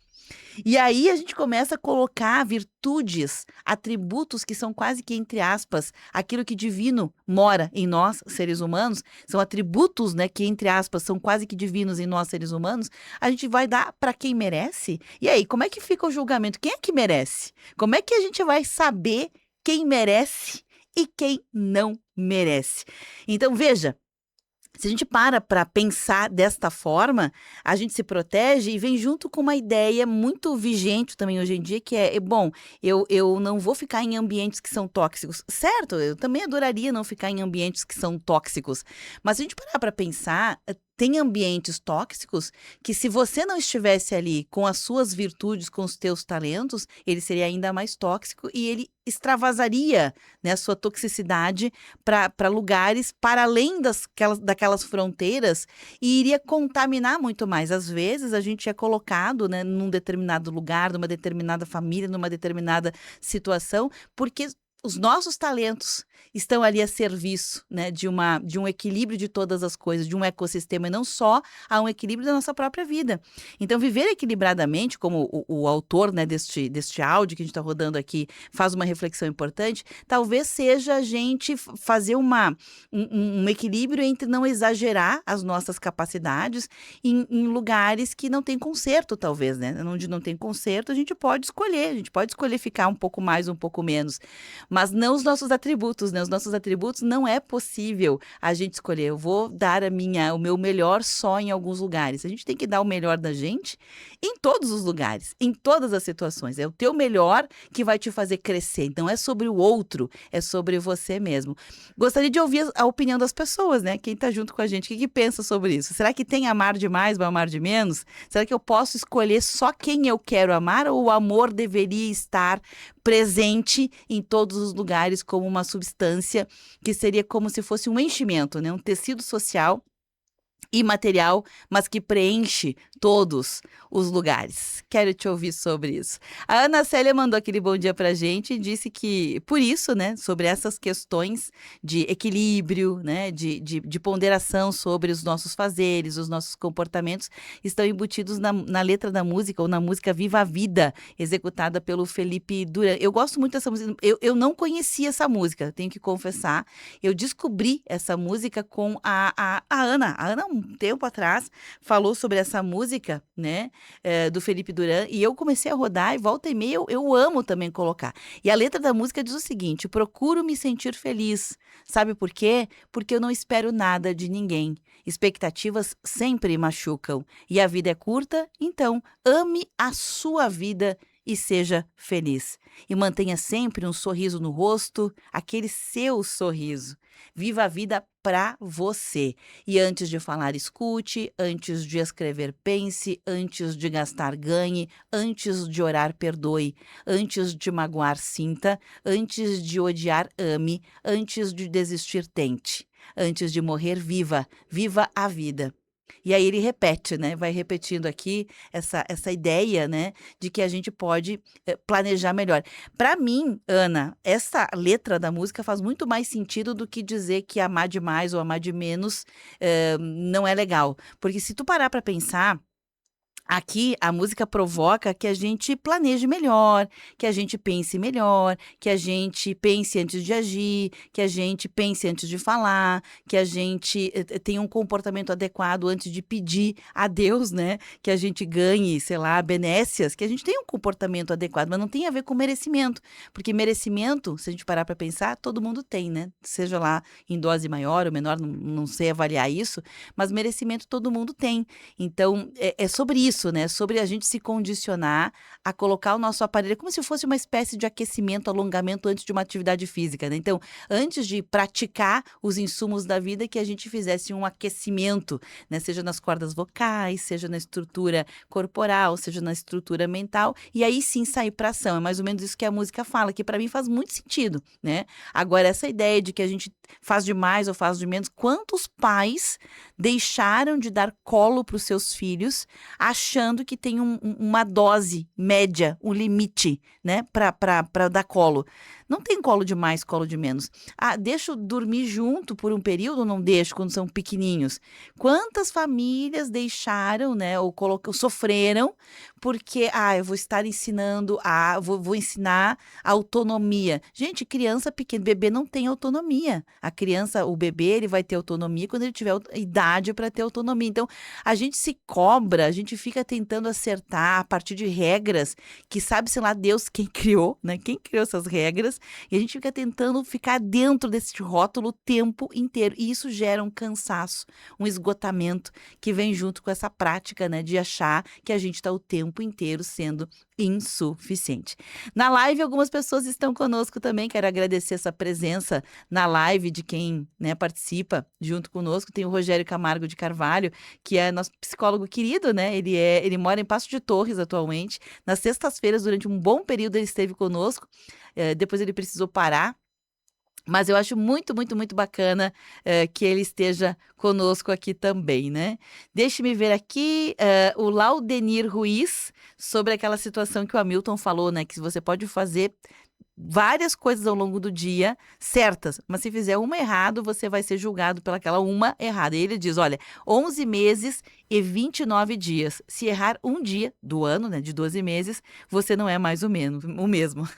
E aí a gente começa a colocar virtudes, atributos que são quase que, entre aspas, aquilo que divino mora em nós, seres humanos, são atributos, né, que, entre aspas, são quase que divinos em nós, seres humanos, a gente vai dar para quem merece? E aí, como é que fica o julgamento? Quem é que merece? Como é que a gente vai saber quem merece e quem não merece? Então, veja, se a gente para pensar desta forma, a gente se protege e vem junto com uma ideia muito vigente também hoje em dia, que é, bom, eu não vou ficar em ambientes que são tóxicos. Certo, eu também adoraria não ficar em ambientes que são tóxicos, mas se a gente parar para pensar, tem ambientes tóxicos que, se você não estivesse ali com as suas virtudes, com os teus talentos, ele seria ainda mais tóxico e ele extravasaria, né, a sua toxicidade para lugares para além daquelas fronteiras e iria contaminar muito mais. Às vezes, a gente é colocado, né, num determinado lugar, numa determinada família, numa determinada situação, porque os nossos talentos estão ali a serviço, né, de um equilíbrio de todas as coisas, de um ecossistema, e não só a um equilíbrio da nossa própria vida. Então, viver equilibradamente, como o autor, né, deste áudio que a gente está rodando aqui faz uma reflexão importante, talvez seja a gente fazer um equilíbrio entre não exagerar as nossas capacidades em lugares que não tem conserto, talvez, né? Onde não tem conserto, a gente pode escolher ficar um pouco mais, um pouco menos, mas não os nossos atributos, né? Os nossos atributos não é possível a gente escolher. Eu vou dar o meu melhor só em alguns lugares. A gente tem que dar o melhor da gente em todos os lugares, em todas as situações. É o teu melhor que vai te fazer crescer. Não é sobre o outro, é sobre você mesmo. Gostaria de ouvir a opinião das pessoas, né? Quem tá junto com a gente, o que pensa sobre isso? Será que tem amar demais, vai amar de menos? Será que eu posso escolher só quem eu quero amar, ou o amor deveria estar presente em todos os lugares como uma substância que seria como se fosse um enchimento, né? Um tecido social imaterial, mas que preenche todos os lugares. Quero te ouvir sobre isso. A Ana Célia mandou aquele bom dia pra gente e disse que, por isso, né, sobre essas questões de equilíbrio, né, de ponderação sobre os nossos fazeres, os nossos comportamentos, estão embutidos na letra da música, ou na música Viva a Vida, executada pelo Felipe Duran. Eu gosto muito dessa música. Eu não conhecia essa música, tenho que confessar. Eu descobri essa música com a Ana. A Ana, um tempo atrás, falou sobre essa música, né, do Felipe Duran, e eu comecei a rodar, e volta e meia eu amo também colocar. E a letra da música diz o seguinte: procuro me sentir feliz. Sabe por quê? Porque eu não espero nada de ninguém. Expectativas sempre machucam. E a vida é curta, então ame a sua vida e seja feliz. E mantenha sempre um sorriso no rosto, aquele seu sorriso. Viva a vida para você. E antes de falar, escute. Antes de escrever, pense. Antes de gastar, ganhe. Antes de orar, perdoe. Antes de magoar, sinta. Antes de odiar, ame. Antes de desistir, tente. Antes de morrer, viva. Viva a vida. E aí ele repete, né? Vai repetindo aqui essa ideia, né? De que a gente pode planejar melhor. Para mim, Ana, essa letra da música faz muito mais sentido do que dizer que amar demais ou amar de menos não é legal. Porque se tu parar para pensar, aqui a música provoca que a gente planeje melhor, que a gente pense melhor, que a gente pense antes de agir, que a gente pense antes de falar, que a gente tenha um comportamento adequado antes de pedir a Deus, né? Que a gente ganhe, sei lá, benécias, que a gente tenha um comportamento adequado, mas não tem a ver com merecimento, porque merecimento, se a gente parar para pensar, todo mundo tem, né? Seja lá em dose maior ou menor, não sei avaliar isso, mas merecimento todo mundo tem. Então, é sobre isso. Né? Sobre a gente se condicionar a colocar o nosso aparelho como se fosse uma espécie de aquecimento, alongamento antes de uma atividade física, né? Então, antes de praticar os insumos da vida, que a gente fizesse um aquecimento, né? Seja nas cordas vocais, seja na estrutura corporal, seja na estrutura mental, e aí sim sair para ação. É mais ou menos isso que a música fala, que para mim faz muito sentido, né? Agora, essa ideia de que a gente faz de mais ou faz de menos, quantos pais deixaram de dar colo para os seus filhos, achando que tem uma dose média, um limite, né, para dar colo. Não tem colo de mais, colo de menos. Ah, deixo dormir junto por um período ou não deixo quando são pequenininhos? Quantas famílias deixaram, né, ou sofreram porque, eu vou estar ensinando, vou ensinar a autonomia. Gente, criança pequena, bebê não tem autonomia. A criança, o bebê, ele vai ter autonomia quando ele tiver idade para ter autonomia. Então, a gente se cobra, a gente fica tentando acertar a partir de regras que sabe-se lá Deus quem criou, né? Quem criou essas regras, e a gente fica tentando ficar dentro desse rótulo o tempo inteiro. E isso gera um cansaço, um esgotamento que vem junto com essa prática, né? De achar que a gente está o tempo inteiro sendo insuficiente. Na live, algumas pessoas estão conosco também. Quero agradecer essa presença na live de quem, né, participa junto conosco. Tem o Rogério Camargo de Carvalho, que é nosso psicólogo querido, né? Ele mora em Passo de Torres atualmente. Nas sextas-feiras, durante um bom período, ele esteve conosco. Depois ele precisou parar. Mas eu acho muito, muito, muito bacana que ele esteja conosco aqui também, né? Deixe-me ver aqui o Laudenir Ruiz, sobre aquela situação que o Hamilton falou, né? Que você pode fazer várias coisas ao longo do dia certas, mas se fizer uma errado, você vai ser julgado pelaquela uma errada. E ele diz, olha, 11 meses e 29 dias. Se errar um dia do ano, né, de 12 meses, você não é mais o mesmo.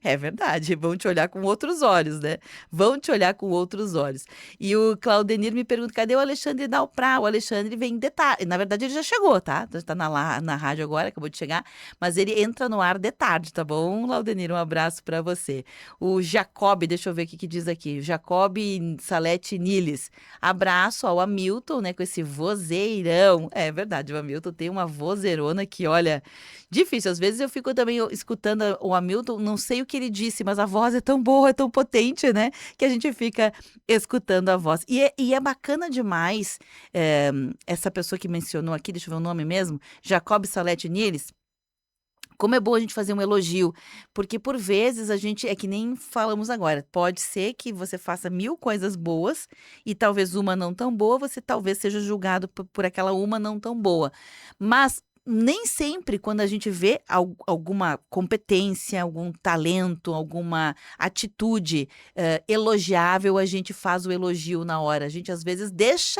É verdade, vão te olhar com outros olhos, né? Vão te olhar com outros olhos. E o Claudenir me pergunta, cadê o Alexandre Dalprá? O Alexandre vem de tarde. Na verdade, ele já chegou, tá? Está na rádio agora, acabou de chegar, mas ele entra no ar de tarde, tá bom, Claudenir? Um abraço para você. O Jacob, deixa eu ver o que diz aqui. Jacob Salete Niles. Abraço ao Hamilton, né? Com esse vozeirão. É verdade, o Hamilton tem uma vozeirona que, olha, difícil. Às vezes eu fico também escutando o Hamilton, não sei o que ele disse, mas a voz é tão boa, é tão potente, né? Que a gente fica escutando a voz. E é bacana demais essa pessoa que mencionou aqui, deixa eu ver o nome mesmo, Jacob Salete Niles. Como é bom a gente fazer um elogio, porque por vezes a gente, é que nem falamos agora, pode ser que você faça 1000 coisas boas e talvez uma não tão boa, você talvez seja julgado por aquela uma não tão boa. Mas nem sempre quando a gente vê alguma competência, algum talento, alguma atitude elogiável, a gente faz o elogio na hora. A gente às vezes deixa...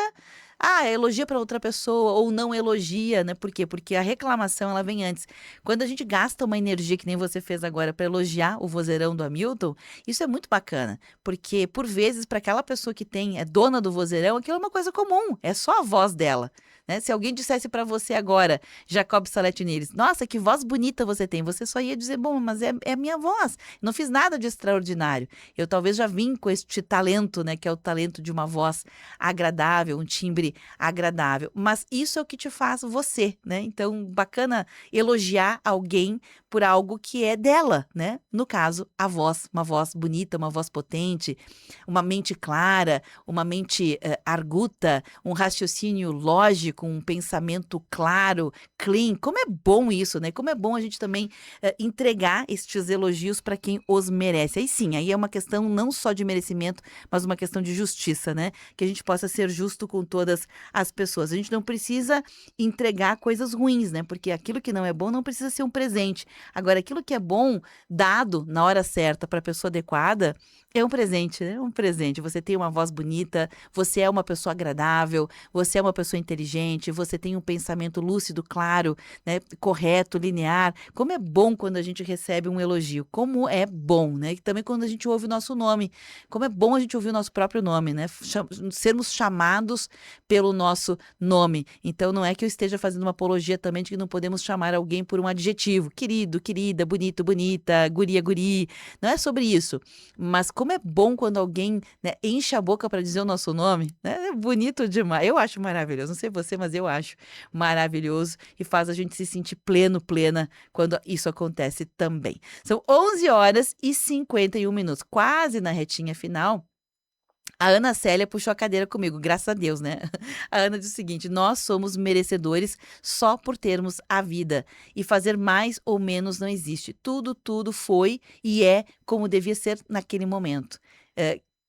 elogia para outra pessoa ou não elogia, né? Por quê? Porque a reclamação ela vem antes. Quando a gente gasta uma energia que nem você fez agora para elogiar o vozeirão do Hamilton, isso é muito bacana, porque por vezes para aquela pessoa que é dona do vozeirão, aquilo é uma coisa comum, é só a voz dela. Né? Se alguém dissesse para você agora, Jacob Salete Niles, nossa, que voz bonita você tem, você só ia dizer, bom, mas é a minha voz, não fiz nada de extraordinário. Eu talvez já vim com este talento, né, que é o talento de uma voz agradável, um timbre agradável, mas isso é o que te faz você, né? Então, bacana elogiar alguém por algo que é dela, né? No caso, a voz, uma voz bonita, uma voz potente, uma mente clara, uma mente arguta, um raciocínio lógico, um pensamento claro, clean. Como é bom isso, né? Como é bom a gente também entregar estes elogios para quem os merece. Aí sim, aí é uma questão não só de merecimento, mas uma questão de justiça, né? Que a gente possa ser justo com todas as pessoas. A gente não precisa entregar coisas ruins, né? Porque aquilo que não é bom não precisa ser um presente. Agora, aquilo que é bom, dado na hora certa para a pessoa adequada, é um presente, né? Um presente. Você tem uma voz bonita, você é uma pessoa agradável, você é uma pessoa inteligente, você tem um pensamento lúcido, claro, né? Correto, linear. Como é bom quando a gente recebe um elogio. Como é bom, né? E também quando a gente ouve o nosso nome. Como é bom a gente ouvir o nosso próprio nome, né? Sermos chamados pelo nosso nome. Então, não é que eu esteja fazendo uma apologia também de que não podemos chamar alguém por um adjetivo. Querido, querida, bonito, bonita, guria, guri. Não é sobre isso. Mas como é bom quando alguém, né, enche a boca para dizer o nosso nome, né? É bonito demais. Eu acho maravilhoso. Não sei você, mas eu acho maravilhoso e faz a gente se sentir pleno, plena quando isso acontece também. São 11 horas e 51 minutos, quase na retinha final. A Ana Célia puxou a cadeira comigo, graças a Deus, né? A Ana diz o seguinte, nós somos merecedores só por termos a vida. E fazer mais ou menos não existe. Tudo foi e é como devia ser naquele momento.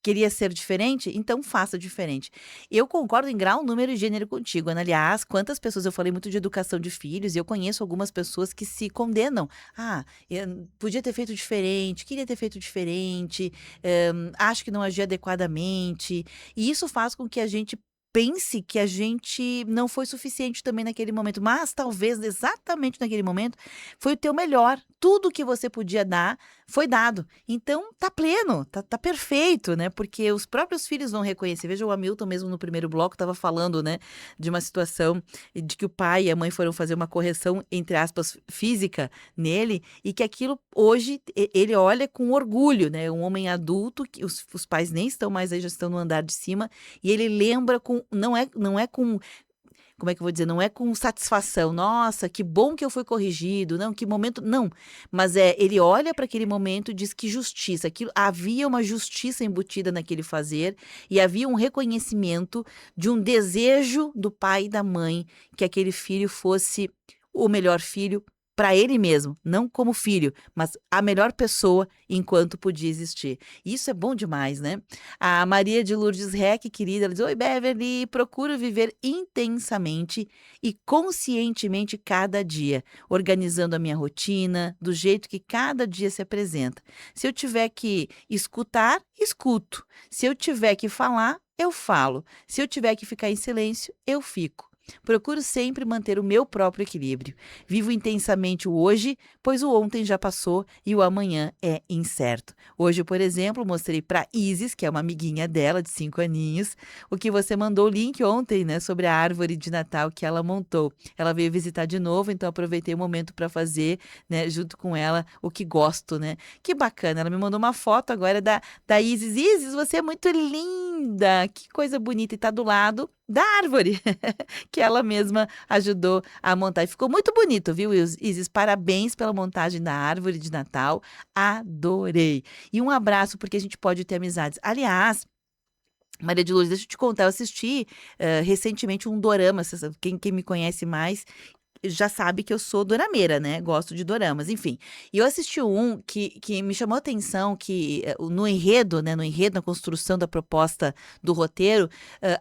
Queria ser diferente? Então faça diferente. Eu concordo em grau, número e gênero contigo, Ana. Aliás, quantas pessoas, eu falei muito de educação de filhos, e eu conheço algumas pessoas que se condenam. Eu podia ter feito diferente, queria ter feito diferente, acho que não agi adequadamente. E isso faz com que a gente pense que a gente não foi suficiente também naquele momento, mas talvez exatamente naquele momento foi o teu melhor. Tudo que você podia dar foi dado. Então tá pleno, tá perfeito, né? Porque os próprios filhos vão reconhecer. Veja, o Hamilton mesmo no primeiro bloco estava falando, né, de uma situação de que o pai e a mãe foram fazer uma correção, entre aspas, física nele, e que aquilo hoje ele olha com orgulho, né? Um homem adulto, que os pais nem estão mais aí, já estão no andar de cima, e ele lembra com, não é com, como é que eu vou dizer, não é com satisfação, nossa, que bom que eu fui corrigido, não, que momento, não, mas ele olha para aquele momento e diz que justiça, havia uma justiça embutida naquele fazer, e havia um reconhecimento de um desejo do pai e da mãe, que aquele filho fosse o melhor filho para ele mesmo, não como filho, mas a melhor pessoa enquanto podia existir. Isso é bom demais, né? A Maria de Lourdes Reck, querida, ela diz: oi, Beverly, procuro viver intensamente e conscientemente cada dia, organizando a minha rotina, do jeito que cada dia se apresenta. Se eu tiver que escutar, escuto. Se eu tiver que falar, eu falo. Se eu tiver que ficar em silêncio, eu fico. Procuro sempre manter o meu próprio equilíbrio. Vivo intensamente o hoje, pois o ontem já passou e o amanhã é incerto. Hoje, por exemplo, mostrei para Isis, que é uma amiguinha dela de 5 aninhos, o que você mandou o link ontem, né, sobre a árvore de Natal que ela montou. Ela veio visitar de novo, então aproveitei o momento para fazer, né, junto com ela, o que gosto, né? Que bacana, ela me mandou uma foto agora da Isis. Isis, você é muito linda, que coisa bonita, e tá do lado da árvore que ela mesma ajudou a montar. E ficou muito bonito, viu, Isis? Parabéns pela montagem da árvore de Natal. Adorei. E um abraço, porque a gente pode ter amizades. Aliás, Maria de Lourdes, deixa eu te contar, eu assisti recentemente um dorama, quem me conhece mais já sabe que eu sou dorameira, né? Gosto de doramas, enfim. E eu assisti um que me chamou a atenção, que no enredo, né? No enredo, na construção da proposta do roteiro,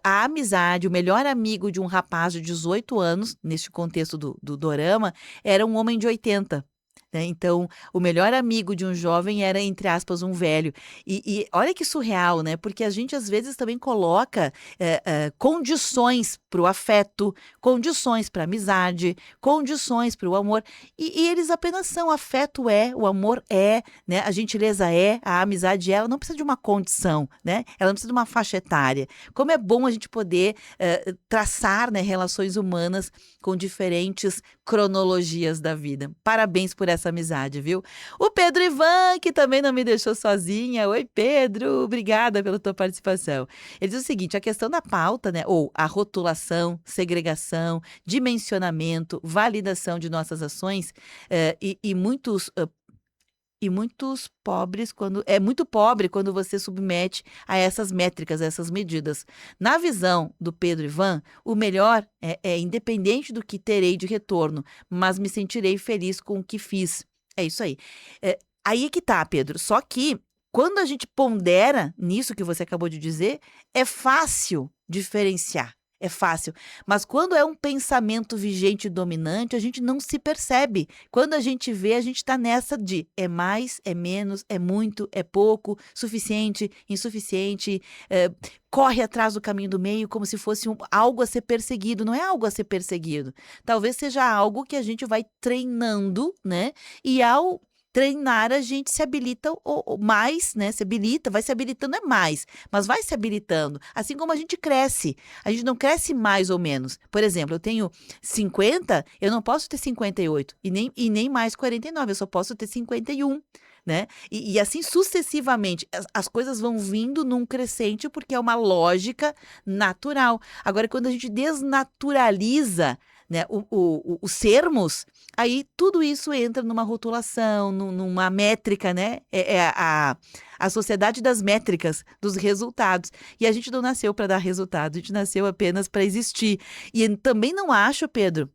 a amizade, o melhor amigo de um rapaz de 18 anos, neste contexto do dorama, era um homem de 80. Né? Então, o melhor amigo de um jovem era, entre aspas, um velho. E olha que surreal, né? Porque a gente, às vezes, também coloca condições para o afeto, condições para a amizade, condições para o amor. E eles apenas são. Afeto é, o amor é, né? A gentileza é, a amizade é. Ela não precisa de uma condição, né? Ela não precisa de uma faixa etária. Como é bom a gente poder traçar, né, relações humanas com diferentes cronologias da vida. Parabéns por essa amizade, viu? O Pedro Ivan, que também não me deixou sozinha. Oi, Pedro, obrigada pela tua participação. Ele diz o seguinte: a questão da pauta, né, ou a rotulação, segregação, dimensionamento, validação de nossas ações e muitos pobres é muito pobre quando você submete a essas métricas, a essas medidas. Na visão do Pedro Ivan, o melhor é independente do que terei de retorno, mas me sentirei feliz com o que fiz. É isso aí. Aí é que tá, Pedro. Só que quando a gente pondera nisso que você acabou de dizer, é fácil diferenciar. É fácil. Mas quando é um pensamento vigente e dominante, a gente não se percebe. Quando a gente vê, a gente está nessa de é mais, é menos, é muito, é pouco, suficiente, insuficiente, corre atrás do caminho do meio como se fosse algo a ser perseguido. Não é algo a ser perseguido. Talvez seja algo que a gente vai treinando, né? E ao treinar, a gente se habilita mais, né? Se habilita, vai se habilitando mais, mas vai se habilitando. Assim como a gente cresce. A gente não cresce mais ou menos. Por exemplo, eu tenho 50, eu não posso ter 58 e nem mais 49, eu só posso ter 51. Né? E assim sucessivamente, as coisas vão vindo num crescente porque é uma lógica natural. Agora, quando a gente desnaturaliza, né, os sermos, aí tudo isso entra numa rotulação, numa métrica, né? A sociedade das métricas, dos resultados. E a gente não nasceu para dar resultado, a gente nasceu apenas para existir. E também não acho, Pedro,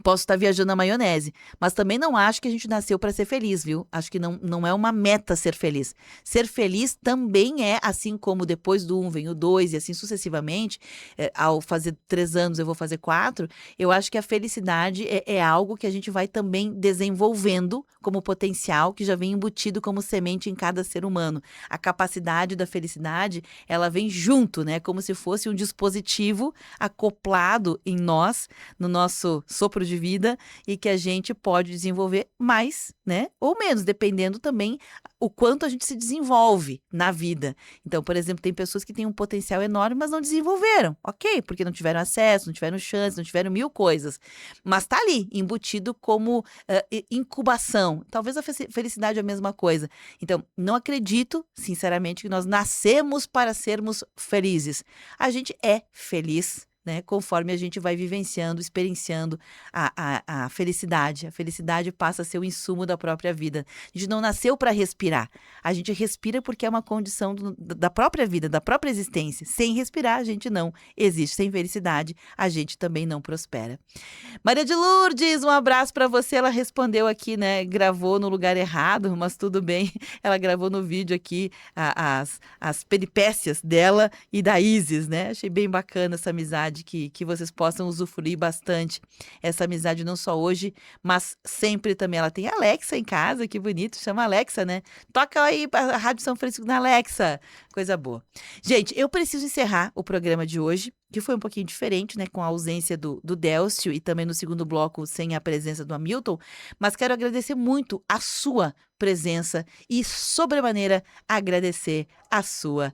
posso estar viajando na maionese, mas também não acho que a gente nasceu para ser feliz, viu? Acho que não é uma meta ser feliz. Ser feliz também é, assim como depois do 1 vem o 2 e assim sucessivamente, ao fazer 3 anos eu vou fazer 4, eu acho que a felicidade é algo que a gente vai também desenvolvendo como potencial, que já vem embutido como semente em cada ser humano. A capacidade da felicidade, ela vem junto, né? Como se fosse um dispositivo acoplado em nós, no nosso sopro de vida, e que a gente pode desenvolver mais, né? Ou menos, dependendo também o quanto a gente se desenvolve na vida. Então, por exemplo, tem pessoas que têm um potencial enorme, mas não desenvolveram, ok? Porque não tiveram acesso, não tiveram chance, não tiveram 1000 coisas. Mas tá ali, embutido como incubação. Talvez a felicidade é a mesma coisa. Então, não acredito, sinceramente, que nós nascemos para sermos felizes. A gente é feliz, né? Conforme a gente vai vivenciando, experienciando a felicidade. A felicidade passa a ser o insumo da própria vida. A gente não nasceu para respirar. A gente respira porque é uma condição da própria vida, da própria existência. Sem respirar, a gente não existe. Sem felicidade, a gente também não prospera. Maria de Lourdes, um abraço para você. Ela respondeu aqui, né? Gravou no lugar errado, mas tudo bem. Ela gravou no vídeo aqui as peripécias dela e da Isis, né? Achei bem bacana essa amizade, que vocês possam usufruir bastante. Essa amizade não só hoje, mas sempre também. Ela tem a Alexa em casa, que bonito, chama Alexa, né? Toca aí a Rádio São Francisco na Alexa, coisa boa. Gente, eu preciso encerrar o programa de hoje, que foi um pouquinho diferente, né? Com a ausência do Délcio e também no segundo bloco sem a presença do Hamilton, mas quero agradecer muito a sua presença e, sobremaneira, agradecer a sua